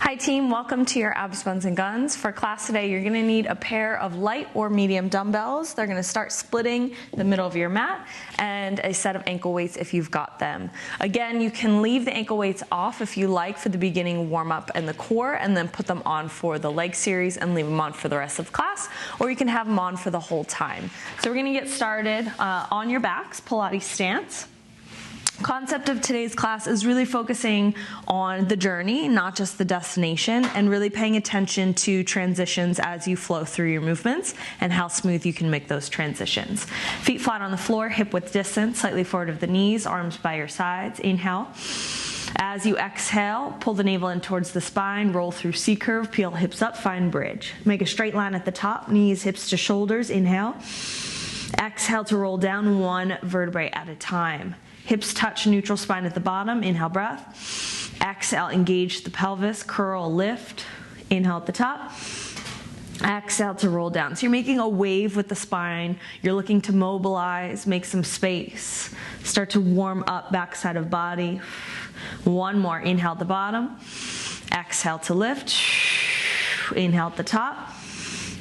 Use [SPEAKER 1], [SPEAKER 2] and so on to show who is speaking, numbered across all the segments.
[SPEAKER 1] Hi team, welcome to your Abs, Buns, and Guns. For class today, you're gonna need a pair of light or medium dumbbells. They're gonna start splitting the middle of your mat and a set of ankle weights if you've got them. Again, you can leave the ankle weights off if you like for the beginning warm up and the core, and then put them on for the leg series and leave them on for the rest of class, or you can have them on for the whole time. So we're gonna get started on your backs, Pilates stance. Concept of today's class is really focusing on the journey, not just the destination, and really paying attention to transitions as you flow through your movements and how smooth you can make those transitions. Feet flat on the floor, hip width distance, slightly forward of the knees, arms by your sides. Inhale. As you exhale, pull the navel in towards the spine, roll through C-curve, peel hips up, find bridge. Make a straight line at the top, knees, hips to shoulders. Inhale. Exhale to roll down one vertebrae at a time. Hips touch neutral spine at the bottom. Inhale, breath. Exhale, engage the pelvis, curl, lift. Inhale at the top. Exhale to roll down. So you're making a wave with the spine. You're looking to mobilize, make some space. Start to warm up backside of body. One more. Inhale at the bottom. Exhale to lift. Inhale at the top.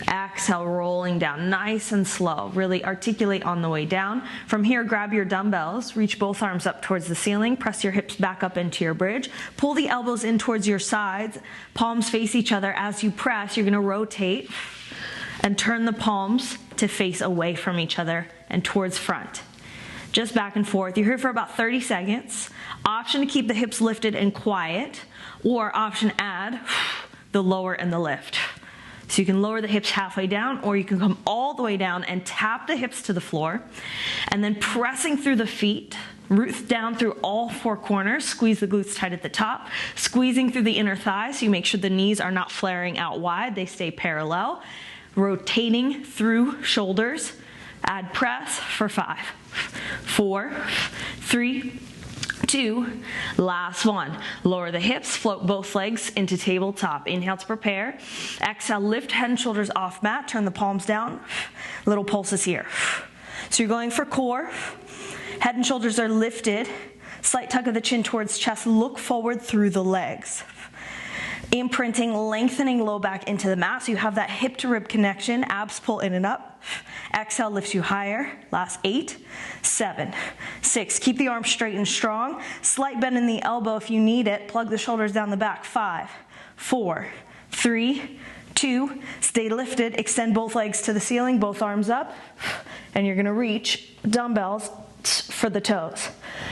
[SPEAKER 1] Exhale, rolling down, nice and slow. Really articulate on the way down. From here, grab your dumbbells, reach both arms up towards the ceiling, press your hips back up into your bridge, pull the elbows in towards your sides, palms face each other. As you press, you're gonna rotate and turn the palms to face away from each other and towards front. Just back and forth. You're here for about 30 seconds. Option to keep the hips lifted and quiet, or option add the lower and the lift. So you can lower the hips halfway down, or you can come all the way down and tap the hips to the floor, and then pressing through the feet, root down through all four corners, squeeze the glutes tight at the top, squeezing through the inner thighs so you make sure the knees are not flaring out wide, they stay parallel, rotating through shoulders. Add press for 5, 4, 3, 2, last one. Lower the hips, float both legs into tabletop. Inhale to prepare. Exhale, lift head and shoulders off mat, turn the palms down. Little pulses here. So you're going for core. Head and shoulders are lifted. Slight tuck of the chin towards chest. Look forward through the legs. Imprinting, lengthening low back into the mat so you have that hip to rib connection. Abs pull in and up. Exhale lifts you higher. Last 8, 7, 6. Keep the arms straight and strong. Slight bend in the elbow if you need it. Plug the shoulders down the back. 5, 4, 3, 2. Stay lifted. Extend both legs to the ceiling, both arms up. And you're gonna reach dumbbells for the toes.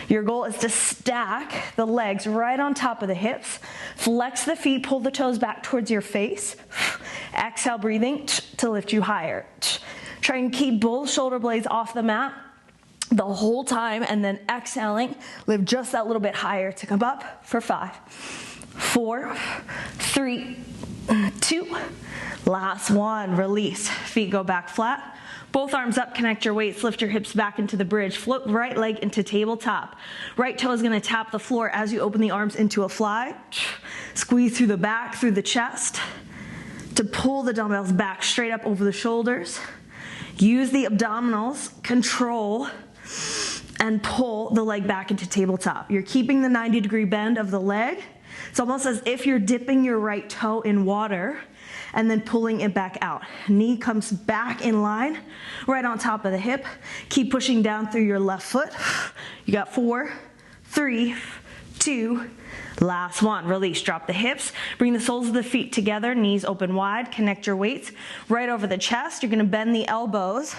[SPEAKER 1] Your goal is to stack the legs right on top of the hips. Flex the feet, pull the toes back towards your face. Exhale, breathing to lift you higher. Try and keep both shoulder blades off the mat the whole time, and then exhaling, lift just that little bit higher to come up for 5, 4, 3, 2. Last one, release. Feet go back flat. Both arms up, connect your weights, lift your hips back into the bridge, float right leg into tabletop. Right toe is gonna tap the floor as you open the arms into a fly. Squeeze through the back, through the chest, to pull the dumbbells back straight up over the shoulders. Use the abdominals, control, and pull the leg back into tabletop. You're keeping the 90-degree bend of the leg. It's almost as if you're dipping your right toe in water and then pulling it back out. Knee comes back in line, right on top of the hip. Keep pushing down through your left foot. You got 4, 3, 2, last one. Release, drop the hips. Bring the soles of the feet together, knees open wide. Connect your weights right over the chest. You're gonna bend the elbows.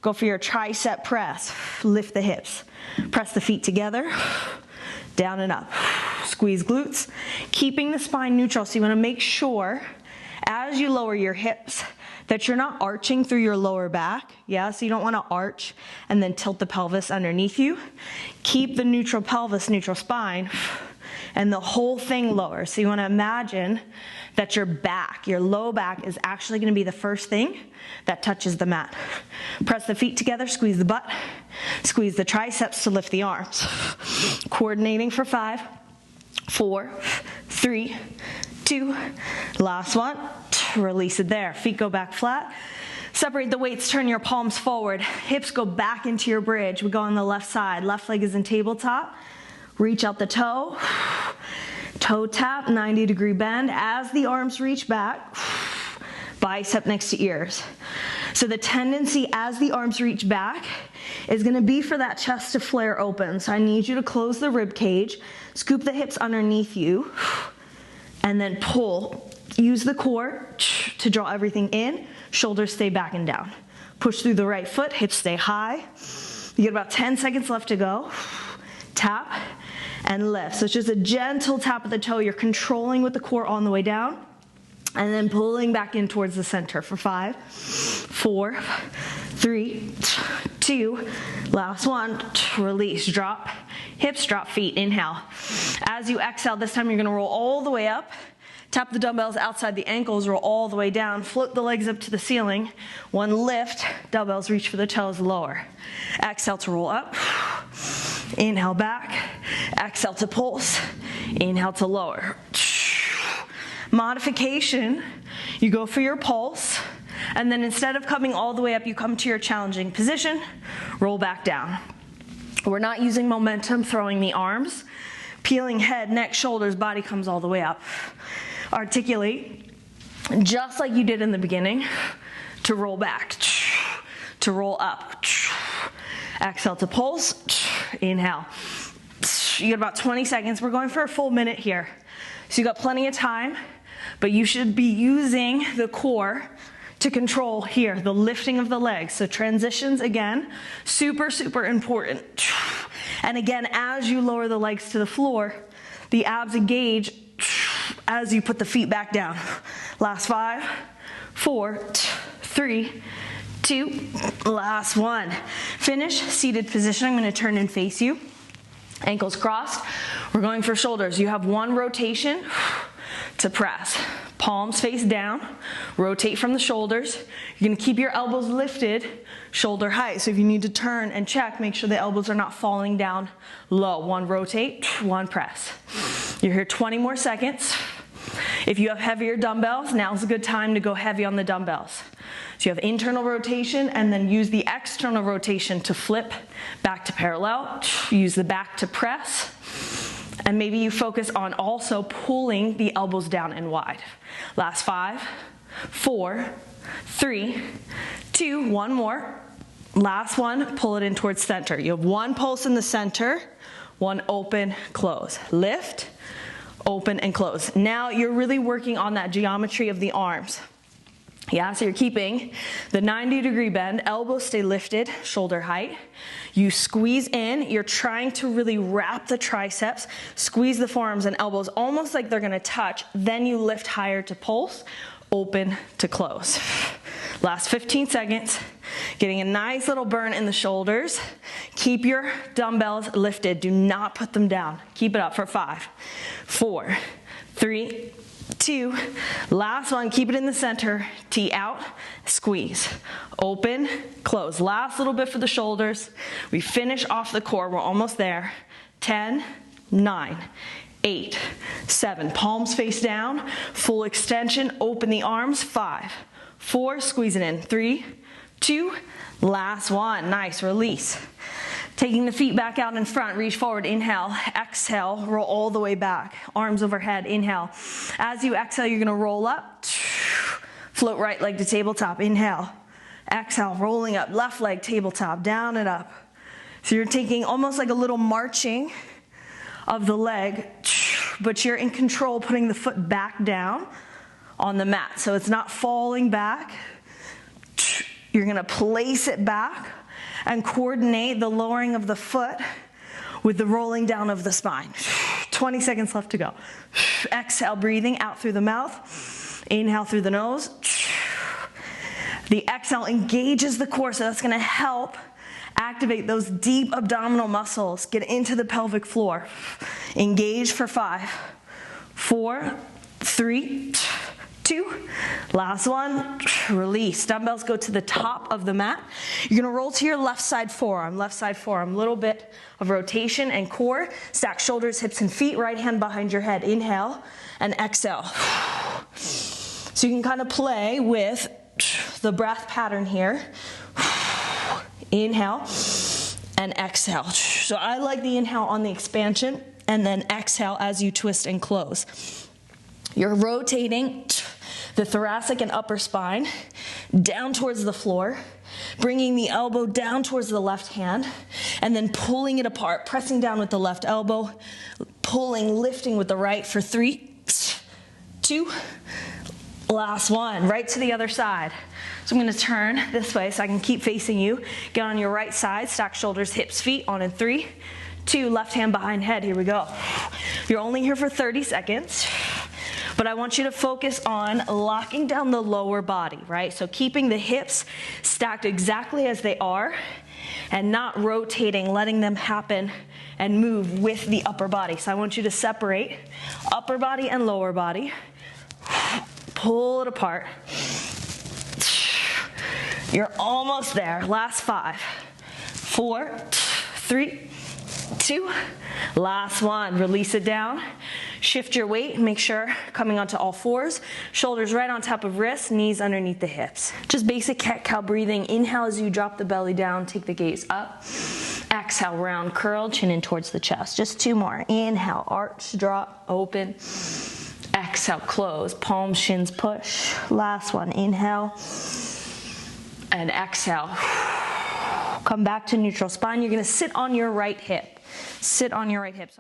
[SPEAKER 1] Go for your tricep press. Lift the hips. Press the feet together, down and up. Squeeze glutes, keeping the spine neutral. So you wanna make sure as you lower your hips that you're not arching through your lower back. Yeah, so you don't wanna arch and then tilt the pelvis underneath you. Keep the neutral pelvis, neutral spine, and the whole thing lower. So you wanna imagine that your back, your low back, is actually gonna be the first thing that touches the mat. Press the feet together, squeeze the butt, squeeze the triceps to lift the arms. Coordinating for 5, 4, 3, 2, last one. Release it there. Feet go back flat. Separate the weights, turn your palms forward. Hips go back into your bridge. We go on the left side. Left leg is in tabletop. Reach out the toe. Toe tap, 90-degree bend. As the arms reach back, bicep next to ears. So the tendency as the arms reach back is gonna be for that chest to flare open. So I need you to close the rib cage, scoop the hips underneath you, and then pull. Use the core to draw everything in, shoulders stay back and down. Push through the right foot, hips stay high. You get about 10 seconds left to go. Tap and lift. So it's just a gentle tap of the toe. You're controlling with the core on the way down, and then pulling back in towards the center for 5, 4, 3, 2, last one, release, drop, hips, drop feet, inhale. As you exhale, this time you're gonna roll all the way up, tap the dumbbells outside the ankles, roll all the way down, float the legs up to the ceiling. One lift, dumbbells reach for the toes, lower. Exhale to roll up, inhale back, exhale to pulse, inhale to lower. Modification, you go for your pulse, and then instead of coming all the way up, you come to your challenging position, roll back down. We're not using momentum, throwing the arms, peeling head, neck, shoulders, body comes all the way up. Articulate, just like you did in the beginning, to roll back, to roll up. Exhale to pulse, inhale. You get about 20 seconds. We're going for a full minute here. So you got plenty of time, but you should be using the core to control here, the lifting of the legs. So transitions, again, super, super important. And again, as you lower the legs to the floor, the abs engage as you put the feet back down. Last 5, 4, 3, 2, last one. Finish, seated position. I'm gonna turn and face you. Ankles crossed. We're going for shoulders. You have one rotation to press. Palms face down, rotate from the shoulders. You're gonna keep your elbows lifted, shoulder height. So if you need to turn and check, make sure the elbows are not falling down low. One rotate, one press. You're here 20 more seconds. If you have heavier dumbbells, now's a good time to go heavy on the dumbbells. So you have internal rotation, and then use the external rotation to flip back to parallel. Use the back to press. And maybe you focus on also pulling the elbows down and wide. Last 5, 4, 3, 2, one more. Last one, pull it in towards center. You have one pulse in the center, one open, close. Lift, open, and close. Now you're really working on that geometry of the arms. Yeah, so you're keeping the 90-degree bend, elbows stay lifted, shoulder height. You squeeze in, you're trying to really wrap the triceps, squeeze the forearms and elbows almost like they're gonna touch, then you lift higher to pulse, open to close. Last 15 seconds, getting a nice little burn in the shoulders. Keep your dumbbells lifted, do not put them down. Keep it up for 5, 4, 3, 2, last one, keep it in the center, tee out, squeeze, open, close. Last little bit for the shoulders. We finish off the core, we're almost there. 10, 9, 8, 7, palms face down, full extension, open the arms, 5, 4, squeeze it in, 3, 2, last one, nice, release. Taking the feet back out in front, reach forward, inhale, exhale, roll all the way back, arms overhead, inhale. As you exhale, you're gonna roll up, float right leg to tabletop, inhale, exhale, rolling up, left leg, tabletop, down and up. So you're taking almost like a little marching of the leg, but you're in control, putting the foot back down on the mat. So it's not falling back. You're gonna place it back and coordinate the lowering of the foot with the rolling down of the spine. 20 seconds left to go. Exhale, breathing out through the mouth. Inhale through the nose. The exhale engages the core, so that's gonna help activate those deep abdominal muscles. Get into the pelvic floor. Engage for 5, 4, 3, 2, last one, release. Dumbbells go to the top of the mat. You're gonna roll to your left side forearm, little bit of rotation and core. Stack shoulders, hips, and feet, right hand behind your head. Inhale and exhale. So you can kind of play with the breath pattern here. Inhale and exhale. So I like the inhale on the expansion. and then exhale as you twist and close. You're rotating the thoracic and upper spine down towards the floor, bringing the elbow down towards the left hand, and then pulling it apart, pressing down with the left elbow, pulling, lifting with the right for 3, 2, last one, right to the other side. So I'm gonna turn this way so I can keep facing you. Get on your right side, stack shoulders, hips, feet, on in 3, 2, left hand behind head, here we go. You're only here for 30 seconds. But I want you to focus on locking down the lower body, right? So keeping the hips stacked exactly as they are and not rotating, letting them happen and move with the upper body. So I want you to separate upper body and lower body. Pull it apart. You're almost there. Last 5, 4, 3, 2, last one. Release it down. Shift your weight, make sure coming onto all fours, shoulders right on top of wrists, knees underneath the hips. Just basic cat-cow breathing. Inhale as you drop the belly down, take the gaze up. Exhale, round curl, chin in towards the chest. Just 2 more. Inhale, arch, drop, open. Exhale, close, palms, shins, push. Last one, inhale. And exhale. Come back to neutral spine. You're gonna sit on your right hip. Sit on your right hip.